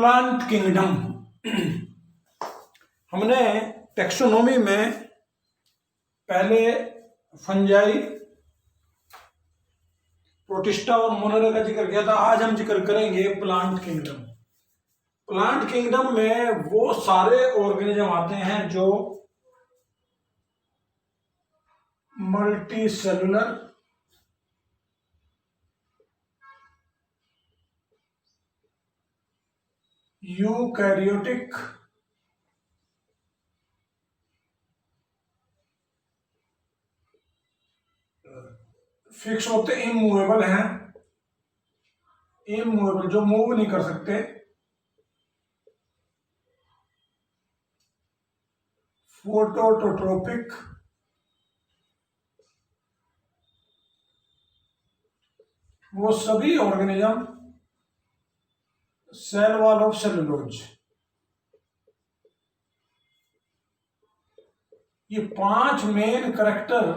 Plant kingdom. हमने taxonomy में पहले फंजाई, प्रोटिस्टा और मोनेरा का जिक्र किया था। आज हम जिक्र करेंगे प्लांट किंगडम। प्लांट किंगडम में वो सारे ऑर्गेनिज्म आते हैं जो मल्टी सेलुलर, यूकैरियोटिक, फिक्स होते, इमूवेबल हैं, इमूवेबल जो मूव नहीं कर सकते, फोटोट्रोपिक, वो सभी organism cell wall of cellulose. ये 5 मेन करैक्टर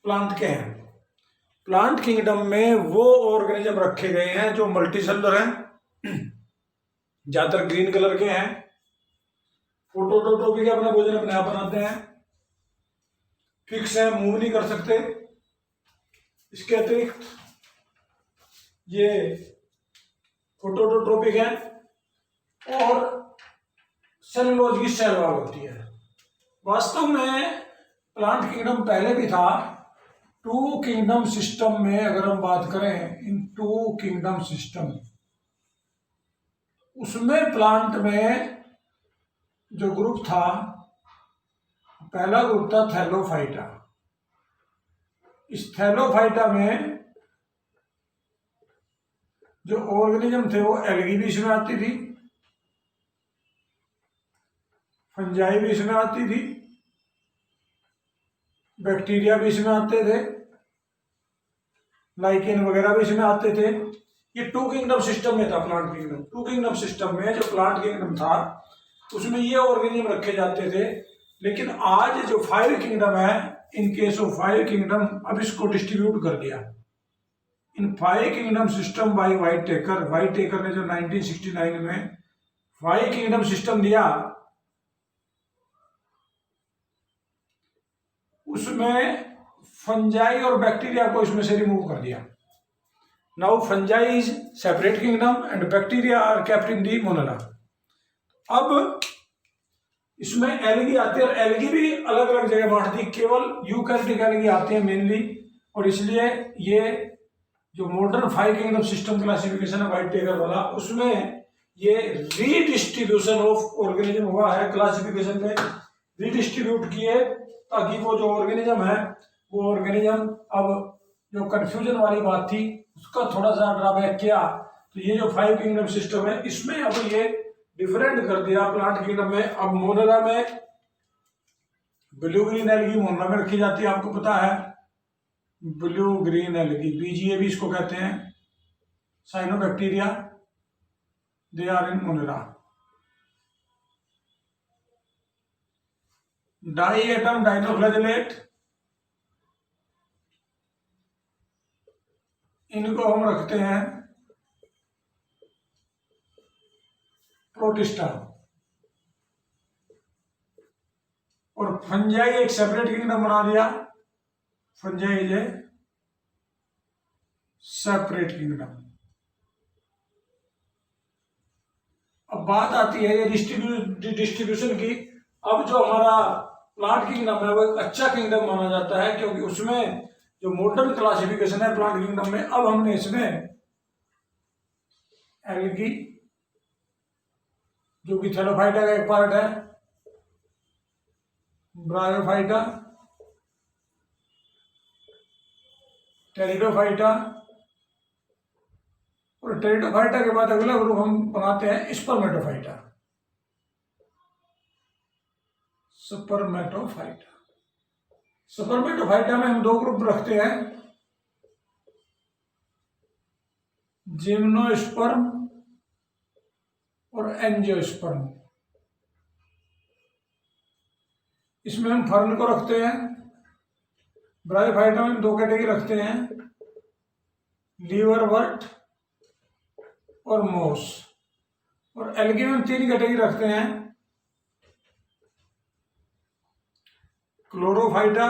प्लांट के हैं। प्लांट किंगडम में वो ऑर्गेनिज्म रखे गए हैं जो मल्टी सेलुलर हैं, ज्यादातर ग्रीन कलर के हैं, फोटोट्रोपिक अपना भोजन अपने आप बनाते हैं, फिक्स है, मूव नहीं कर सकते। इसके अतिरिक्त ये फोटोट्रोपिक है और सेलुलोज की सेल वॉल होती है। वास्तव में प्लांट किंगडम पहले भी था। 2 किंगडम सिस्टम में अगर हम बात करें, इन 2 किंगडम सिस्टम, उसमें प्लांट में जो ग्रुप था, पहला ग्रुप था थैलोफाइटा। इस थैलोफाइटा में जो ऑर्गेनिज्म थे वो एल्गी भी इसमें आती थी, फंजाई भी इसमें आती थी, बैक्टीरिया भी इसमें आते थे, लाइकेन वगैरह भी इसमें आते थे। ये 2 किंगडम सिस्टम में था प्लांट किंगडम। 2 किंगडम सिस्टम में जो प्लांट किंगडम था उसमें ये ऑर्गेनिज्म रखे जाते थे। लेकिन आज जो 5 किंगडम है, इन केस ऑफ 5 किंगडम, अब इसको डिस्ट्रीब्यूट कर दिया इन 5 किंगडम सिस्टम बाय व्हाइटेकर। व्हाइटेकर ने जो 1969 में 5 किंगडम सिस्टम दिया, उसमें फंजाई और बैक्टीरिया को इसमें से रिमूव कर दिया। Now fungi is separate kingdom and bacteria are kept in the Monera. अब इसमें एल्गी आती है और एल्गी भी अलग अलग जगह बांट दी, केवल यूकैरियोटिक एल्गी आती है मेनली। और इसलिए ये जो मॉडर्न 5 किंगडम सिस्टम क्लासिफिकेशन है व्हाइटेकर वाला, उसमें ये रीडिस्ट्रीब्यूशन ऑफ ऑर्गेनिज्म हुआ है। क्लासिफिकेशन में रीडिस्ट्रीब्यूट किए ताकि वो जो ऑर्गेनिज्म है, वो ऑर्गेनिज्म, अब जो कंफ्यूजन वाली बात थी उसका थोड़ा सा ड्रॉबैक किया। तो ये जो 5 किंगडम सिस्टम है, इसमें अब ये डिफरेंट कर दिया प्लांट किंगडम में। अब मोनेरा में ब्लू ग्रीन एल्गी मोनेरा में रखी जाती है, आपको पता है, ब्लू ग्रीन एल्गी, बीजीए भी इसको कहते हैं, cyanobacteria, they are in Monera. Diatom dinoflagellate, इनको हम रखते हैं प्रोटिस्टा। और फंजाई एक सेपरेट किंगडम बना दिया, fungi is a separate kingdom. अब बात आती है ये डिस्ट्रीब्यूशन की। अब जो हमारा प्लांट किंगडम है वो एक अच्छा किंगडम माना जाता है, क्योंकि उसमें जो मॉडर्न क्लासिफिकेशन है प्लांट किंगडम में, अब हमने इसमें एल्गी, जो कि थैलोफाइटा का एक पार्ट है, ब्रायोफाइटा, टेरिडोफाइटा, और टेरिडोफाइटा के बाद अगला ग्रुप हम बनाते हैं स्पर्मेटोफाइटा। स्पर्मेटोफाइटा, स्पर्मेटोफाइटा में हम 2 ग्रुप रखते हैं, जिम्नोस्पर्म और एंजियोस्पर्म। इसमें हम फर्न को रखते हैं। ब्रायोफाइटा में 2 कैटेगरी रखते हैं, लीवरवर्ट और मोस। और एल्गी में 3 कैटेगरी रखते हैं, क्लोरोफाइटा,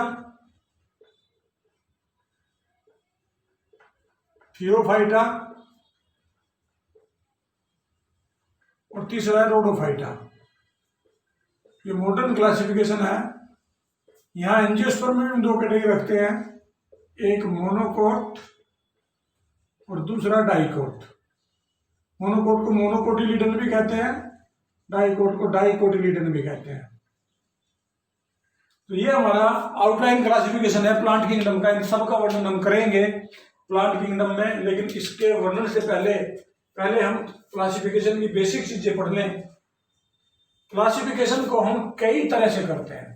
थियोफाइटा और तीसरा है रोडोफाइटा। ये मॉडर्न क्लासिफिकेशन है। यहाँ एंजियोस्पर्म में 2 कैटेगरी रखते हैं, एक मोनोकोट और दूसरा डाइकोट। मोनोकोट को मोनोकोटिलीडन भी कहते हैं, डाइकोट को डाइकोटिलीडन भी कहते हैं। तो ये हमारा आउटलाइन क्लासिफिकेशन है प्लांट किंगडम का। इन सब का वर्णन हम करेंगे प्लांट किंगडम में, लेकिन इसके वर्णन से पहले हम क्लासिफिकेशन की बेसिक चीजें पढ़ लें। क्लासिफिकेशन को हम कई तरह से करते हैं।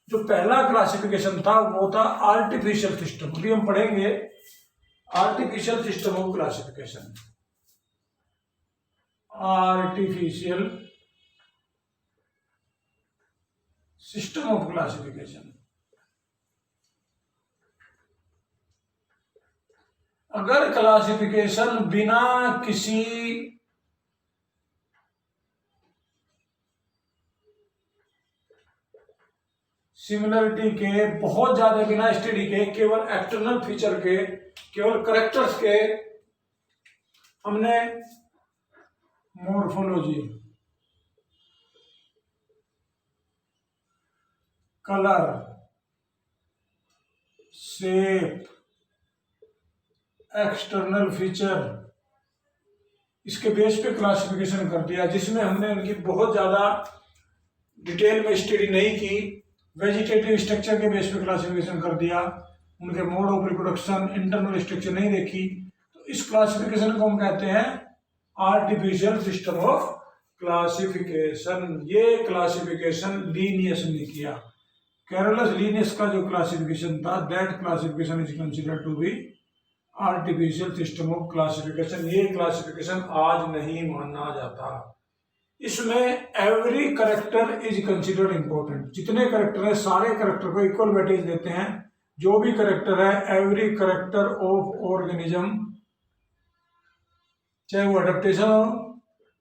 जो पहला क्लासिफिकेशन था वो था आर्टिफिशियल सिस्टम। अभी हम पढ़ेंगे artificial system of classification. Artificial system of classification. अगर क्लासिफिकेशन बिना किसी सिमिलरिटी के, बहुत ज्यादा बिना स्टडी के, केवल एक्सटर्नल फीचर के, केवल करेक्टर्स के हमने morphology, colour, shape, external feature, इसके बेस पे क्लासिफिकेशन कर दिया, जिसमें हमने उनकी बहुत ज्यादा डिटेल में स्टडी नहीं की। वेजिटेटिव स्ट्रक्चर के बेस पे क्लासिफिकेशन कर दिया, उनके mode of reproduction, internal structure नहीं देखी। तो इस क्लासिफिकेशन को हम कहते हैं आर्टिफिशियल सिस्टम ऑफ क्लासिफिकेशन। ये क्लासिफिकेशन लीनियस ने किया। कैरोलस लीनियस का जो क्लासिफिकेशन था, that classification is considered to be artificial system of classification. ये क्लासिफिकेशन आज नहीं माना जाता। इसमें every character is considered important. जितने करेक्टर है सारे करेक्टर को इक्वल वेटेज देते हैं। जो भी करेक्टर है, एवरी करेक्टर ऑफ ऑर्गेनिज्म, चाहे वो अडेप्टेशन हो,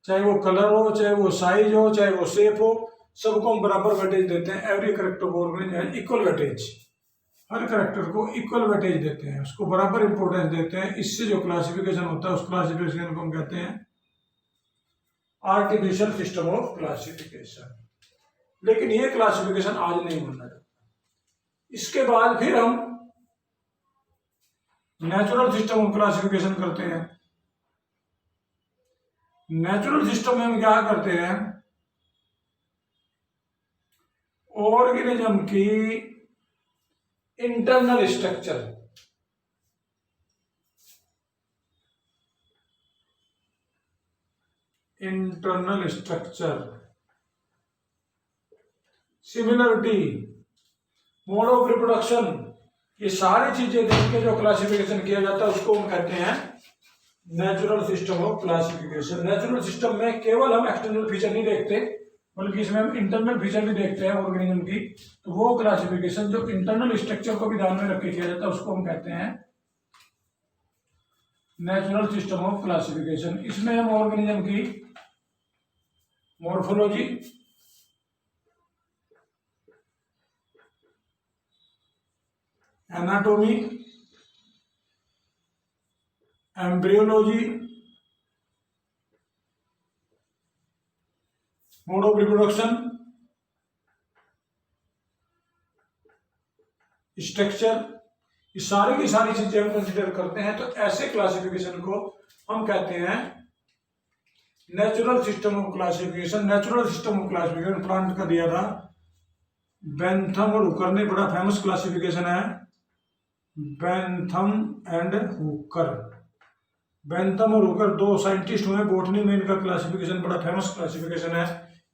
चाहे वो कलर हो, चाहे वो साइज हो, चाहे वो शेप हो, सबको हम बराबर वेटेज देते हैं। Every character of organism equal weightage, her character को इक्वल वेटेज देते हैं, उसको बराबर इंपॉर्टेंस देते हैं। इससे जो क्लासिफिकेशन होता है उस क्लासिफिकेशन को हम कहते हैं आर्टिफिशियल सिस्टम ऑफ क्लासिफिकेशन। लेकिन ये क्लासिफिकेशन आज नहीं माना जाता। इसके बाद फिर हम नेचुरल सिस्टम ऑफ क्लासिफिकेशन करते हैं। नेचुरल सिस्टम में हम क्या करते हैं, ऑर्गेनिज्म की internal structure, internal structure, similarity, mode of reproduction, ये सारी चीजें देख के जो क्लासिफिकेशन किया जाता है उसको हम कहते हैं natural system of classification. Natural system में केवल हम एक्सटर्नल फीचर नहीं देखते, बल्कि इसमें हम इंटरनल फीचर भी देखते हैं ऑर्गेनिज्म की। तो वो क्लासिफिकेशन जो इंटरनल स्ट्रक्चर को भी ध्यान में रख के किया जाता है उसको हम कहते हैं नेचुरल सिस्टम ऑफ क्लासिफिकेशन। इसमें हम ऑर्गेनिज्म की morphology, anatomy, embryology, mode of reproduction, structure, ये सारी की सारी चीजें हम कंसिडर करते हैं। तो ऐसे क्लासिफिकेशन को हम कहते हैं natural system of classification. Natural system of classification plant का दिया था बेंथम और हुकर ने, बड़ा फेमस क्लासिफिकेशन है बेंथम एंड हुकर। बेंथम और हुकर 2 साइंटिस्ट हुए बॉटनी में, इनका क्लासिफिकेशन बड़ा फेमस क्लासिफिकेशन है।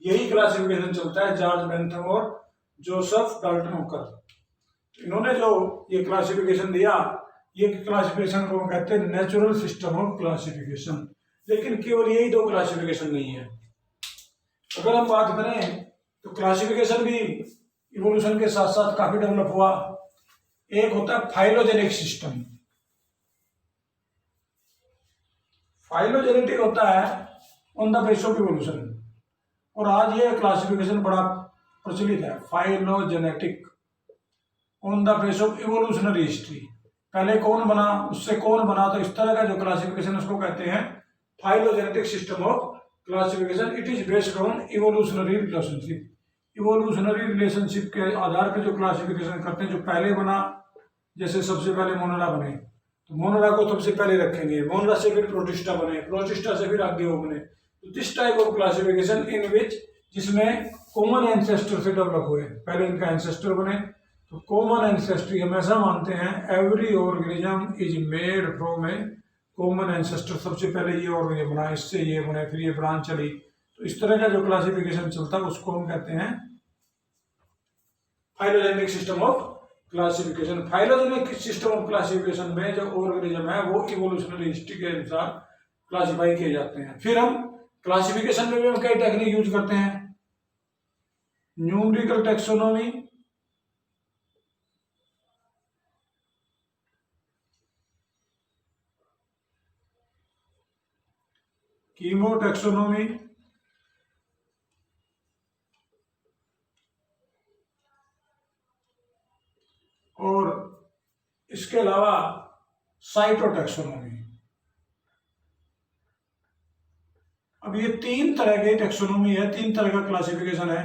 यही क्लासिफिकेशन चलता है जॉर्ज बेंथम और जोसेफ डाल्टन हुकर। इन्होंने जो ये क्लासिफिकेशन दिया, ये क्लासिफिकेशन को हम कहते हैं नेचुरल सिस्टम ऑफ क्लासिफिकेशन। लेकिन केवल यही 2 क्लासिफिकेशन नहीं है। अगर हम बात करें तो क्लासिफिकेशन भी इवोल्यूशन के साथ साथ काफी डेवलप हुआ। एक होता है फाइलोजेनिक सिस्टम। फाइलोजेनेटिक होता है on the base of evolution. और आज ये क्लासिफिकेशन बड़ा प्रचलित है, phylogenetic on the base of evolutionary history. पहले कौन बना, उससे कौन बना, तो इस तरह का जो क्लासिफिकेशन उसको कहते हैं phylogenetic system of classification. It is based on evolutionary relationship. Evolutionary relationship के आधार पर जो क्लासिफिकेशन करते हैं, जो पहले बना, जैसे सबसे पहले मोनरा बने तो मोनरा को सबसे पहले रखेंगे, मोनरा से फिर प्रोटिस्टा बने, प्रोटिस्टा से फिर आगे वो बने। तो this type of classification in which, जिसमें कॉमन एंसेस्टर से डेवलप हुए, पहले इनका एंसेस्टर बने। तो कॉमन एंसेस्ट्री हमेशा मानते हैं every organism is made from A common ancestor. सबसे पहले ये ऑर्गेनिज्म बना, इससे ये बने, फिर ये ब्रांच चली। तो इस तरह का जो क्लासिफिकेशन चलता है उसको हम कहते हैं phylogenic system of classification. Phylogenic system of classification में जो ऑर्गेनिज्म है वो इवोल्यूशनरी हिस्ट्री के अनुसार क्लासिफाई किए जाते हैं। फिर हम क्लासिफिकेशन में भी हम कई टेक्निक यूज करते हैं। न्यूमेरिकल टेक्सोनोमी, कीमो टेक्सोनोमी, और इसके अलावा साइटोटैक्सोनॉमी। अब ये तीन तरह की टेक्सोनॉमी है, तीन तरह का क्लासिफिकेशन है।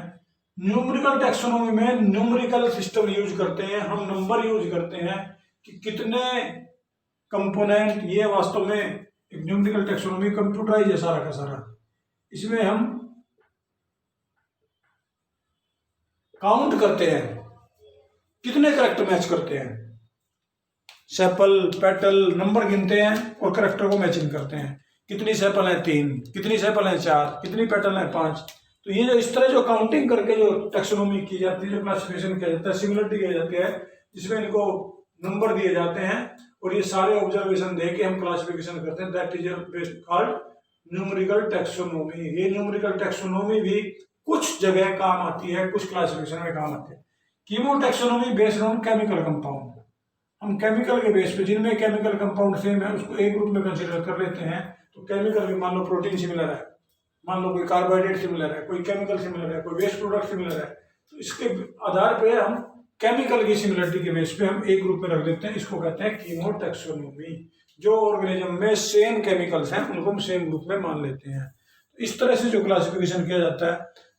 न्यूमेरिकल टेक्सोनॉमी में न्यूमेरिकल सिस्टम यूज करते हैं, हम नंबर यूज करते हैं कि कितने कंपोनेंट, ये वास्तव में एक न्यूमेरिकल टेक्सोनॉमी कंप्यूटराइज है सारा का सारा। इसमें हम काउंट करते हैं कितने करेक्टर मैच करते हैं, सेपल पेटल नंबर गिनते हैं और करेक्टर को मैचिंग करते हैं। कितनी सेपल है 3, कितनी सेपल है 4, कितनी पेटल है 5। तो ये जो इस तरह जो काउंटिंग करके जो टेक्सोनॉमी की जाती है, जो क्लासिफिकेशन किया जाता है, सिमिलरिटी किया जाती है, जिसमें इनको नंबर दिए जाते हैं और ये सारे ऑब्जर्वेशन दे के हम क्लासिफिकेशन करते हैं। That is based called numerical taxonomy. ये न्यूमेरिकल टेक्सोनॉमी भी कुछ जगह काम आती है, कुछ क्लासिफिकेशन में काम आती है। Chemo taxonomy based on chemical compound. हम केमिकल के बेस पे, जिनमें केमिकल कंपाउंड सेम है उसको एक ग्रुप में कंसीडर कर लेते हैं। तो केमिकल में मान लो प्रोटीन सिमिलर है, मान लो कोई कार्बोहाइड्रेट सिमिलर है, कोई केमिकल सिमिलर है, कोई वेस्ट प्रोडक्ट सिमिलर है। तो इसके आधार पे हम केमिकल की सिमिलरिटी के बेस पे हम एक ग्रुप में रख देते हैं। इसको कहते हैं कीमो टेक्सोनॉमी। जो ऑर्गेनिज्म में सेम केमिकल्स हैं उनको हम सेम ग्रुप में मान लेते हैं। इस तरह से जो क्लासिफिकेशन किया जाता है।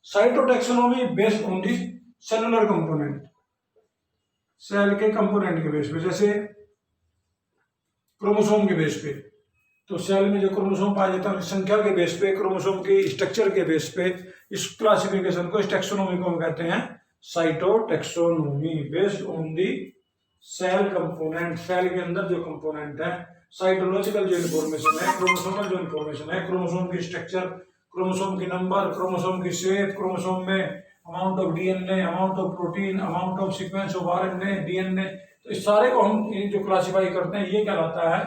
Cytotaxonomy based on the cellular component, cell के कंपोनेंट के बेस पे, जैसे क्रोमोसोम के बेस पे। तो सेल में जो क्रोमोसोम पाया जाता है संख्या के बेस पे, क्रोमोसोम के स्ट्रक्चर के बेस पे, इस क्लासिफिकेशन को, इस टेक्सोनॉमी को हम कहते हैं cytotaxonomy based on the cell component. Cell के अंदर जो कंपोनेंट है, साइटोलॉजिकल जो इन्फॉर्मेशन है, क्रोमोसोमल जो इन्फॉर्मेशन है, क्रोमोसोम की स्ट्रक्चर, क्रोमोसोम की नंबर, क्रोमोसोम की शेप, क्रोमोसोम में amount of DNA, amount of protein, amount of sequence of RNA, DNA. तो इस सारे को हम जो क्लासिफाई करते हैं ये कहलाता है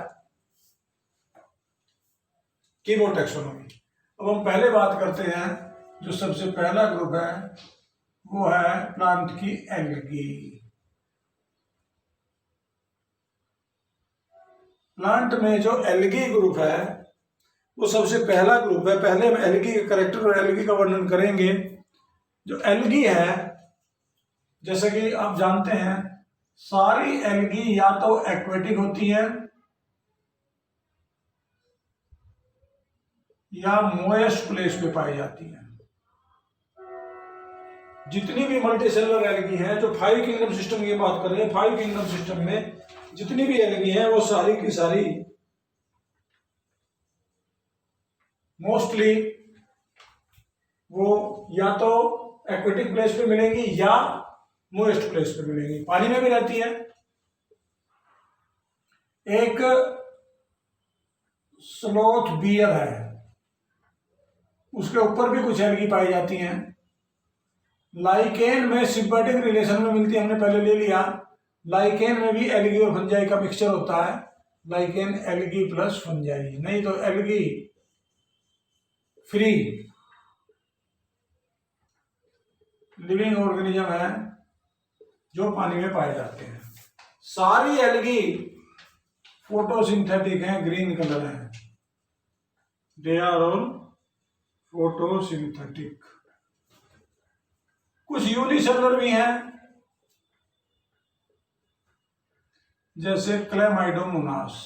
कीमो टेक्सोनॉमी। अब हम पहले बात करते हैं, जो सबसे पहला ग्रुप है वो है प्लांट की एल्गी। प्लांट में जो एल्गी ग्रुप है वो सबसे पहला ग्रुप है। पहले हम एल्गी के कैरेक्टर और एल्गी का वर्णन करेंगे। जो एल्गी है, जैसे कि आप जानते हैं, सारी एल्गी या तो एक्वेटिक होती है या मोएस्ट प्लेस पे पाई जाती है। जितनी भी मल्टीसेलुलर एल्गी है, जो 5 किंगडम सिस्टम की बात कर रहे हैं, 5 किंगडम सिस्टम में जितनी भी एल्गी है वो सारी की सारी मोस्टली वो या तो एक्वेटिक प्लेस पे मिलेंगी या मोएस्ट प्लेस पे मिलेंगी, पानी में भी रहती है। एक स्लोथ बियर है, उसके ऊपर भी कुछ एल्गी पाई जाती हैं। लाइकेन में सिम्बायोटिक रिलेशन में मिलती है, हमने पहले ले लिया। लाइकेन में भी एल्गी और फंजाई का मिक्सचर होता है, लाइकेन एल्गी प्लस फंजाई, नहीं तो एल्गी फ्री लिविंग ऑर्गेनिज्म है जो पानी में पाए जाते हैं। सारी एल्गी फोटोसिंथेटिक हैं, ग्रीन कलर है, दे आर ऑल फोटोसिंथेटिक। कुछ यूनिसेलुलर भी हैं, जैसे Chlamydomonas.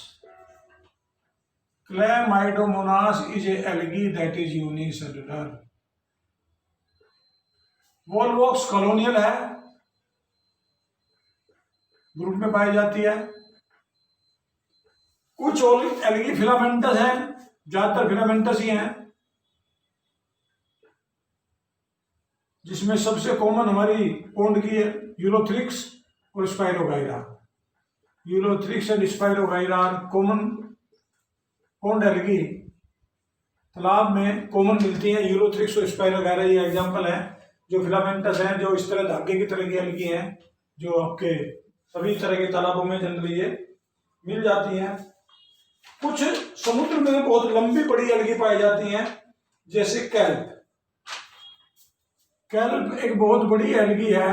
Chlamydomonas is a algae that is unicellular. Volvox colonial है, ग्रुप में पाई जाती है। कुछ और एल्गी फिलामेंटस हैं, ज्यादातर फिलामेंटस ही हैं, जिसमें सबसे कॉमन हमारी पोन्ड की है यूलोथ्रिक्स और Spirogyra. Ulothrix and Spirogyra are common pond algae, तालाब में कॉमन मिलती हैं। यूलोथ्रिक्स और स्पाइरोगाइरा ये एग्जांपल है जो फिलामेंटस हैं, जो इस तरह धागे की तरह की एल्गी हैं, जो आपके सभी तरह के तालाबों में जनरली ये मिल जाती हैं। कुछ समुद्र में बहुत लंबी बड़ी एल्गी पाई जाती हैं, जैसे कैल्प। कैल्प एक बहुत बड़ी एल्गी है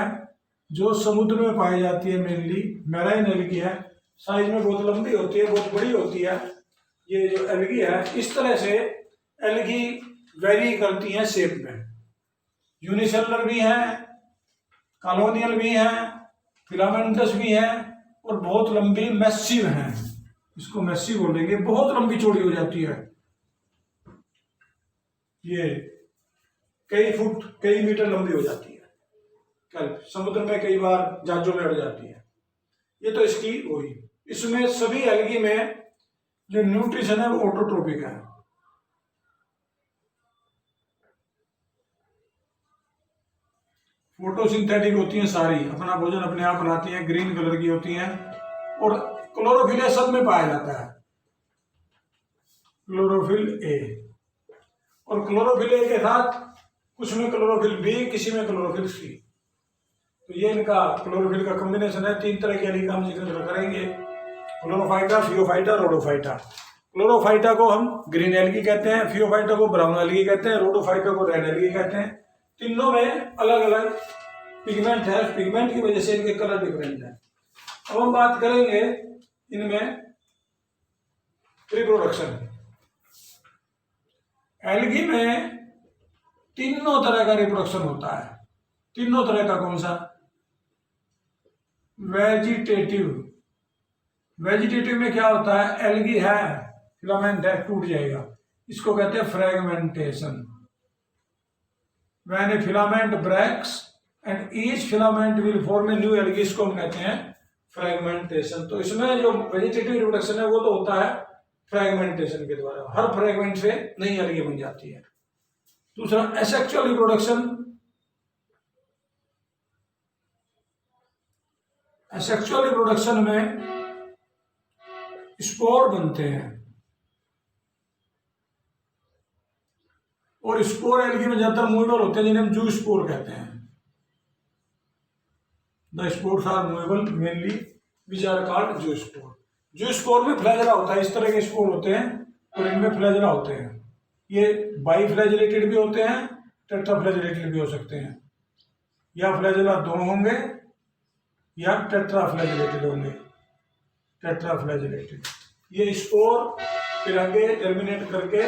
जो समुद्र में पाई जाती है, मेनली मैराइन एल्गी है, साइज में बहुत लंबी होती है, बहुत बड़ी होती है। ये जो एल्गी है, इस तरह से एल्गी वेरी करती हैं शेप में। यूनिसेलुलर भी हैं, कॉलोनियल भी हैं, फिलामेंटस भी हैं, और बहुत लंबी मैसिव हैं। इसको मैसिव बोलेंगे, बहुत लंबी चौड़ी हो जाती है, ये कई फुट कई मीटर लंबी हो जाती है। कैल्प समुद्र में कई बार जहाजों में अड़ जाती है। ये तो इसकी हुई। इसमें सभी एल्गी में जो न्यूट्रिशन है वो ऑटोट्रोपिक है। फोटोसिंथेटिक होती हैं सारी, अपना भोजन अपने आप बनाती हैं, ग्रीन कलर की होती हैं, और क्लोरोफिल सब में पाया जाता है, क्लोरोफिल ए। और क्लोरोफिल ए के साथ कुछ में क्लोरोफिल बी, किसी में क्लोरोफिल सी। तो ये इनका क्लोरोफिल का कॉम्बिनेशन है। 3 तरह की एल्गी का हम जिक्र करेंगे, क्लोरोफाइटा, फियोफाइटा, रोडोफाइटा। क्लोरोफाइटा को हम ग्रीन एल्गी कहते हैं, फियोफाइटा को ब्राउन एल्गी कहते हैं, रोडोफाइटा को रेड एल्गी कहते हैं। तीनों में अलग अलग पिगमेंट है, पिगमेंट की वजह से इनके कलर डिफरेंट है। अब हम बात करेंगे इनमें रिप्रोडक्शन। एल्गी में तीनों तरह का रिप्रोडक्शन होता है। तीनों तरह का कौन सा? वेजिटेटिव। वेजिटेटिव में क्या होता है, एल्गी है, फिलामेंट है, टूट जाएगा, इसको कहते हैं fragmentation. When a filament breaks and each filament will form a new algae, इसको हम कहते हैं फ्रेगमेंटेशन। तो इसमें जो वेजिटेटिव रिप्रोडक्शन है वो तो होता है फ्रेगमेंटेशन के द्वारा, हर फ्रेगमेंट से नई एल्गी बन जाती है। दूसरा एसेक्सुअल रिप्रोडक्शन। एसेक्सुअल रिप्रोडक्शन में स्पोर बनते हैं, और स्पोर एल्गी में ज्यादातर मूवेबल होते हैं, जिन्हें हम जू स्पोर कहते हैं। The spores are movable mainly which are called zoospore. Zoospore में फ्लैजेला होता है, इस तरह के स्पोर होते हैं, और इनमें फ्लैजेला होते हैं। ये बाइफ्लैजिलेटेड भी होते हैं, टेट्राफ्लैजिलेटेड भी हो सकते हैं, या फ्लैजेला दोनों होंगे या टेट्राफ्लैजिलेटेड होंगे। टेट्राफ्लैजिलेटेड ये स्पोर फिर आगे जर्मिनेट करके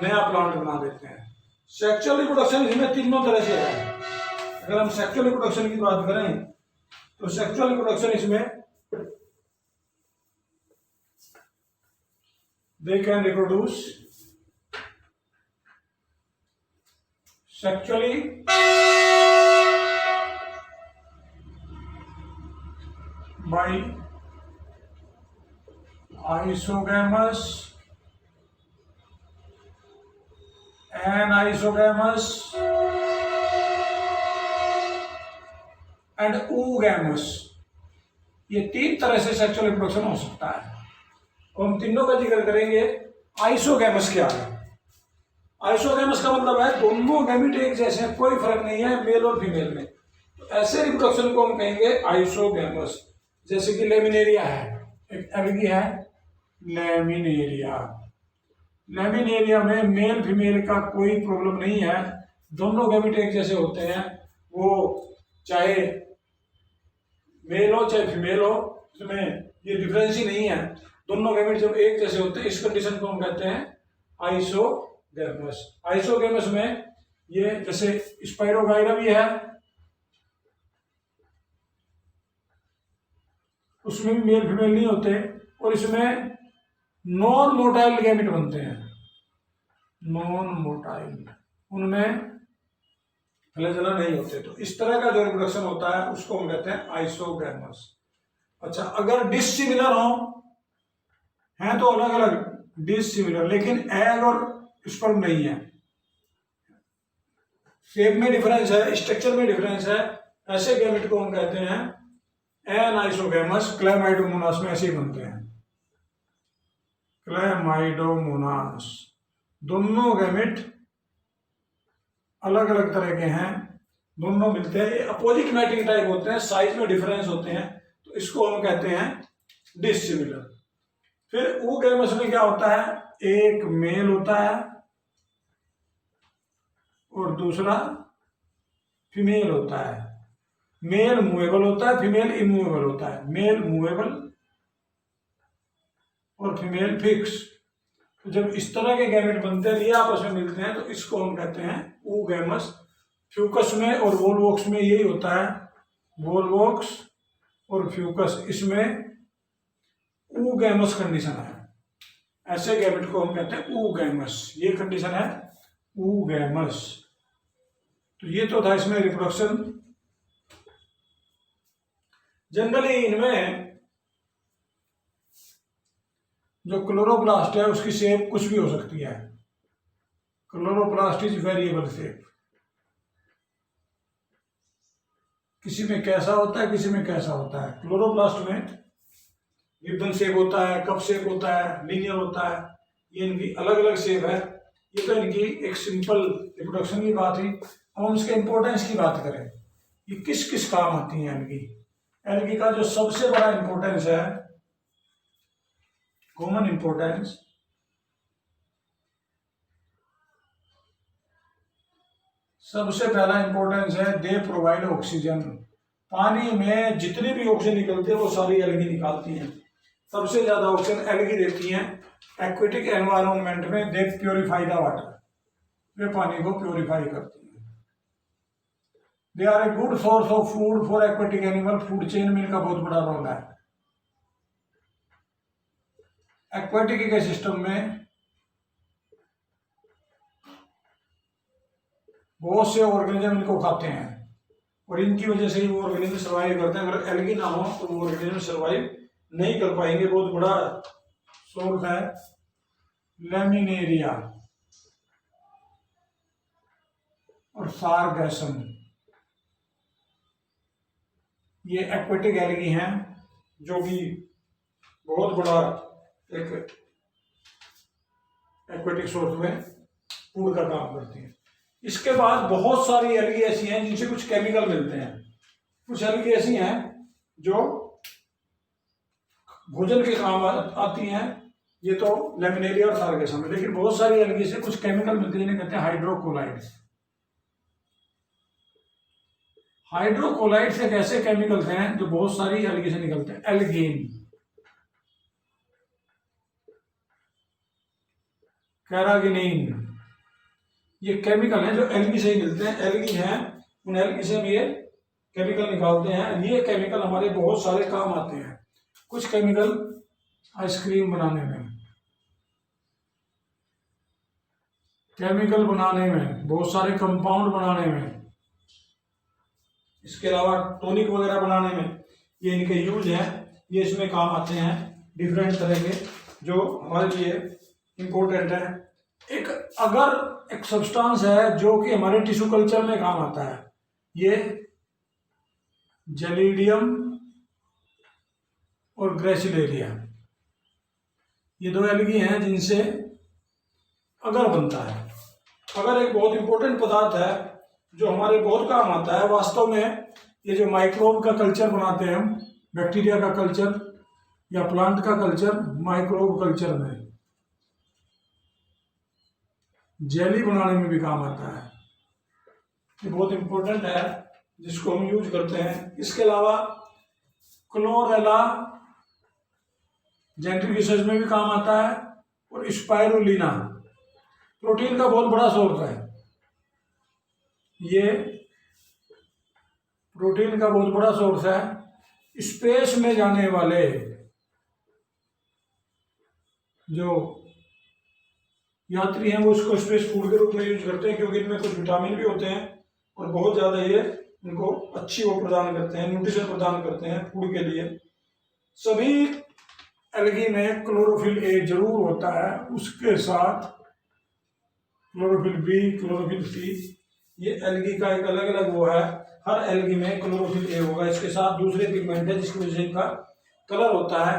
नया प्लांट बना देते हैं। सेक्सुअल रिप्रोडक्शन इसमें तीनों तरह से है। अगर हम सेक्सुअल रिप्रोडक्शन की बात करें तो सेक्सुअल रिप्रोडक्शन इसमें they can reproduce sexually by isogamous, anisogamous and oogamous। ये 3 तरह से सेक्सुअल रिप्रोडक्शन हो सकता है। हम तीनों का जिक्र करेंगे। आइसोगैमस क्या है? आइसोगैमस का मतलब है दोनों गैमेट एक जैसे हैं, कोई फर्क नहीं है मेल और फीमेल में। तो ऐसे रिप्रोडक्शन को हम कहेंगे आइसोगैमस। जैसे कि लेमिनेरिया है, एक एल्गी है लेमिनेरिया। लेमिनेरिया में मेल फीमेल का कोई प्रॉब्लम नहीं है, दोनों गैमेट एक जैसे होते हैं। वो चाहे मेल हो चाहे फीमेल हो, इसमें ये डिफरेंस ही नहीं है। दोनों गैमेट जब एक जैसे होते हैं, इस कंडीशन को हम कहते हैं आइसोगैमस। गैमस। आइसोगैमस में ये जैसे स्पाइरोगाइरा भी है, उसमें भी मेल फीमेल नहीं होते, और इसमें नॉन मोटाइल गैमेट बनते हैं, नॉन मोटाइल, उनमें फ्लैजेला नहीं होते। तो इस तरह का जो रिप्रोडक्शन होता है उसको हम कहते हैं आइसोगैमस। अच्छा, अगर डिसिमिलर हो हैं तो अलग अलग डिसिमिलर, लेकिन एग और स्पर्म नहीं है, शेप में डिफरेंस है, स्ट्रक्चर में डिफरेंस है, ऐसे गैमेट को हम कहते हैं एनाइसोगैमस। क्लैमाइडोमोनास में ऐसे ही बनते हैं, क्लैमाइडोमोनास। दोनों गैमेट अलग अलग तरह के हैं, दोनों मिलते हैं, ये अपोजिट मैटिंग टाइप होते हैं, साइज में डिफरेंस होते हैं, तो इसको हम कहते हैं डिसिमिलर। फिर oogamous में क्या होता है, एक मेल होता है और दूसरा फीमेल होता है। मेल मूवेबल होता है, फीमेल इमूवेबल होता है। मेल मूवेबल और फीमेल फिक्स। तो जब इस तरह के गैमेट बनते हैं, ये आपस में मिलते हैं, तो इसको हम कहते हैं oogamous। फ्यूकस में और वोलवॉक्स में यही होता है, वोलवॉक्स और फ्यूकस, इसमें oogamous कंडीशन है, ऐसे गैमेट को हम कहते हैं oogamous। ये कंडीशन है oogamous। तो ये तो था इसमें रिप्रोडक्शन। जनरली इनमें जो क्लोरोप्लास्ट है उसकी शेप कुछ भी हो सकती है, क्लोरोप्लास्ट इज वेरिएबल शेप, किसी में कैसा होता है, किसी में कैसा होता है। क्लोरोप्लास्ट में रिबन शेप होता है, कप शेप होता है, लीनियर होता है, ये इनकी अलग अलग शेप है। ये तो इनकी एक सिंपल रिप्रोडक्शन की बात हुई। अब हम इसके इंपॉर्टेंस की बात करें, ये किस किस काम आती हैं एल्गी। एल्गी का जो सबसे बड़ा इंपॉर्टेंस है, कॉमन इंपॉर्टेंस, सबसे पहला इंपॉर्टेंस है दे प्रोवाइड ऑक्सीजन। पानी में जितनी भी ऑक्सीजन निकलती है वो सारी एल्गी निकालती हैं। सबसे ज्यादा ऑक्सीजन एल्गी देती हैं। एक्वेटिक एनवायरनमेंट में दे प्योरीफाई द वाटर, वे पानी को प्योरीफाई करती हैं। They are a good source of food for aquatic animal, food chain में इनका बहुत बड़ा रोल है। एक्वेटिक इकोसिस्टम में बहुत से ऑर्गेनिज्म इनको खाते हैं और इनकी वजह से ही वो ऑर्गेनिज्म सर्वाइव करते हैं। अगर एल्गी ना हो तो वो ऑर्गेनिज्म सर्वाइव नहीं कर पाएंगे। बहुत बड़ा सोर्स है लैमिनेरिया और सारगैसम, ये एक्वेटिक एल्गी हैं जो कि बहुत बड़ा एक एक्वेटिक सोर्स में फूड का काम करती है। इसके बाद बहुत सारी एल्गी ऐसी हैं जिनसे कुछ केमिकल मिलते हैं। कुछ एल्गी ऐसी हैं जो भोजन के काम आती हैं, ये तो लैमिनेरिया और सारगैसम है, लेकिन बहुत सारी एल्गी से कुछ केमिकल मिलते हैं जिन्हें कहते हैं हाइड्रोकोलाइड्स। हाइड्रोकोलाइड्स एक ऐसे केमिकल्स हैं जो बहुत सारी एल्गी से निकलते हैं। एल्गीन, कैरागिनीन, ये केमिकल हैं जो एल्गी से ही मिलते हैं। एल्गी हैं, उन एल्गी से हम ये केमिकल निकालते हैं। ये केमिकल हमारे बहुत सारे काम आते हैं। कुछ केमिकल आइसक्रीम बनाने में, केमिकल बनाने में, बहुत सारे कंपाउंड बनाने में, इसके अलावा टॉनिक वगैरह बनाने में ये इनके यूज है। ये इसमें काम आते हैं डिफरेंट तरह के जो हमारे लिए इम्पोर्टेंट है। एक अगर एक सब्सटेंस है जो कि हमारे टिश्यू कल्चर में काम आता है, ये जेलिडियम और ग्रेसिलेरिया, ये दो एल्गी हैं जिनसे अगर बनता है। अगर एक बहुत इंपॉर्टेंट पदार्थ है जो हमारे बहुत काम आता है। वास्तव में ये जो माइक्रोब का कल्चर बनाते हैं हम, बैक्टीरिया का कल्चर या प्लांट का कल्चर, माइक्रोब कल्चर में जेली बनाने में भी काम आता है। ये बहुत इंपॉर्टेंट है जिसको हम यूज करते हैं। इसके अलावा क्लोरेला जेंट्रिफिकेशन में भी काम आता है और स्पाइरुलिना प्रोटीन का बहुत बड़ा सोर्स है ये, प्रोटीन का बहुत बड़ा सोर्स है। स्पेस में जाने वाले जो यात्री हैं वो इसको स्पेस फूड के रूप में यूज करते हैं, क्योंकि इनमें कुछ विटामिन भी होते हैं और बहुत ज़्यादा ये इनको अच्छी वो प्रदान करते हैं, न्यूट्रिशन प्रदान करते हैं फूड के लिए। सभी एल्गी में क्लोरोफिल ए जरूर होता है, उसके साथ क्लोरोफिल बी, क्लोरोफिल सी, ये एल्गी का एक अलग अलग वो है। हर एल्गी में क्लोरोफिल ए होगा, इसके साथ दूसरे पिगमेंट है जिसकी वजह से इनका कलर होता है।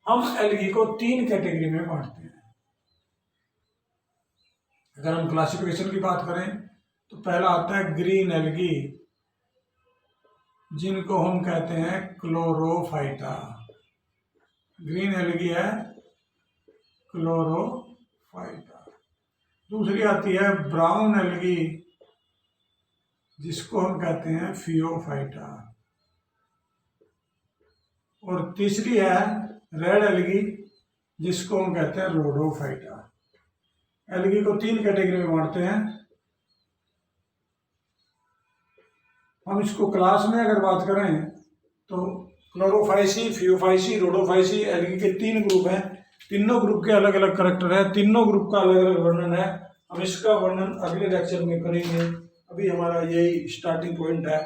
हम एल्गी को 3 कैटेगरी में बांटते हैं। अगर हम क्लासिफिकेशन की बात करें तो पहला आता है ग्रीन एल्गी, जिनको हम कहते हैं क्लोरोफाइटा। ग्रीन एल्गी है क्लोरोफाइटा। दूसरी आती है ब्राउन एल्गी, जिसको हम कहते हैं फियोफाइटा। और तीसरी है रेड एल्गी, जिसको हम कहते हैं रोडोफाइटा। एल्गी को 3 कैटेगरी में बांटते हैं। हम इसको क्लास में अगर बात करें तो क्लोरोफाइसी, फियोफाइसी, रोडोफाइसी एल्गी के 3 ग्रुप हैं। तीनों ग्रुप के अलग अलग करैक्टर है, तीनों ग्रुप का अलग अलग वर्णन है। हम इसका वर्णन अगले लेक्चर में करेंगे। अभी हमारा यही स्टार्टिंग पॉइंट है।